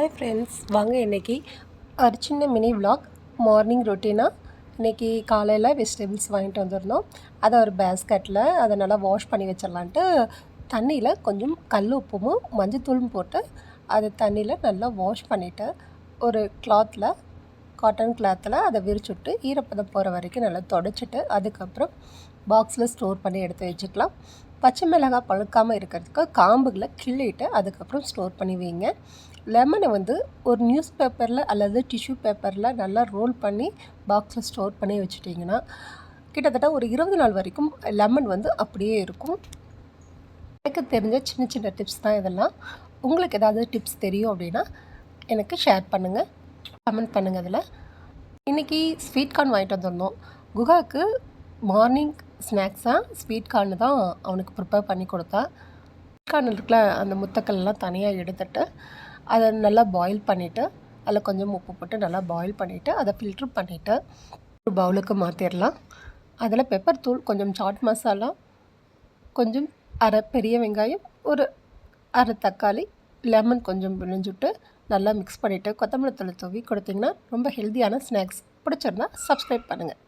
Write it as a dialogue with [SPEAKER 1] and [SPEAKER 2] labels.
[SPEAKER 1] Hi friends, வாங்க இன்றைக்கி ஒரு சின்ன மினி விலாக் மார்னிங் ரொட்டீனாக. இன்றைக்கி காலையில் வெஜிடபிள்ஸ் வாங்கிட்டு வந்துருந்தோம். அதை ஒரு பேஸ்கெட்டில் அதை நல்லா வாஷ் பண்ணி வச்சிடலான்ட்டு தண்ணியில் கொஞ்சம் கல் உப்பும் மஞ்சத்தூளும் போட்டு அதை தண்ணியில் நல்லா வாஷ் பண்ணிவிட்டு ஒரு கிளாத்தில் காட்டன் கிளாத்தில் அதை விரிச்சுட்டு ஈரப்பதம் போகிற வரைக்கும் நல்லா தொடச்சிட்டு அதுக்கப்புறம் பாக்ஸில் ஸ்டோர் பண்ணி எடுத்து வச்சுக்கலாம். பச்சை மிளகாய் பழுக்காமல் இருக்கிறதுக்கு காம்புகளை கிள்ளிட்டு அதுக்கப்புறம் ஸ்டோர் பண்ணி வைங்க. லெமனை ஒரு நியூஸ் பேப்பரில் அல்லது டிஷ்யூ பேப்பரில் நல்லா ரோல் பண்ணி பாக்ஸில் ஸ்டோர் பண்ணி வச்சுட்டிங்கன்னா கிட்டத்தட்ட ஒரு 20 நாள் வரைக்கும் லெமன் அப்படியே இருக்கும். எனக்கு தெரிஞ்ச சின்ன சின்ன டிப்ஸ் தான் இதெல்லாம். உங்களுக்கு ஏதாவது டிப்ஸ் தெரியும் அப்படின்னா எனக்கு ஷேர் பண்ணுங்கள், கமெண்ட் பண்ணுங்கள். அதில் இன்றைக்கி ஸ்வீட் கார்ன் வாங்கிட்டு வந்திருந்தோம். குகாவுக்கு மார்னிங் ஸ்நாக்ஸாக ஸ்வீட் கார்னு தான் அவனுக்கு ப்ரிப்பேர் பண்ணி கொடுத்தா. ஸ்வீட் கார்ன் இருக்குல்ல, அந்த முத்தக்கல்லாம் தனியாக எடுத்துட்டு அதை நல்லா பாயில் பண்ணிவிட்டு அதில் கொஞ்சம் உப்பு போட்டு நல்லா பாயில் பண்ணிவிட்டு அதை ஃபில்ட்ரு பண்ணிவிட்டு ஒரு பவுலுக்கு மாற்றிடலாம். அதில் பெப்பர் தூள், கொஞ்சம் சாட் மசாலா, கொஞ்சம் அரை பெரிய வெங்காயம், ஒரு அரை தக்காளி, லெமன் கொஞ்சம் பிழிஞ்சுட்டு நல்லா மிக்ஸ் பண்ணிவிட்டு கொத்தமல்லி தூவி கொடுத்திங்கன்னா ரொம்ப ஹெல்த்தியான ஸ்நாக்ஸ். பிடிச்சிருந்தா சப்ஸ்கிரைப் பண்ணுங்கள்.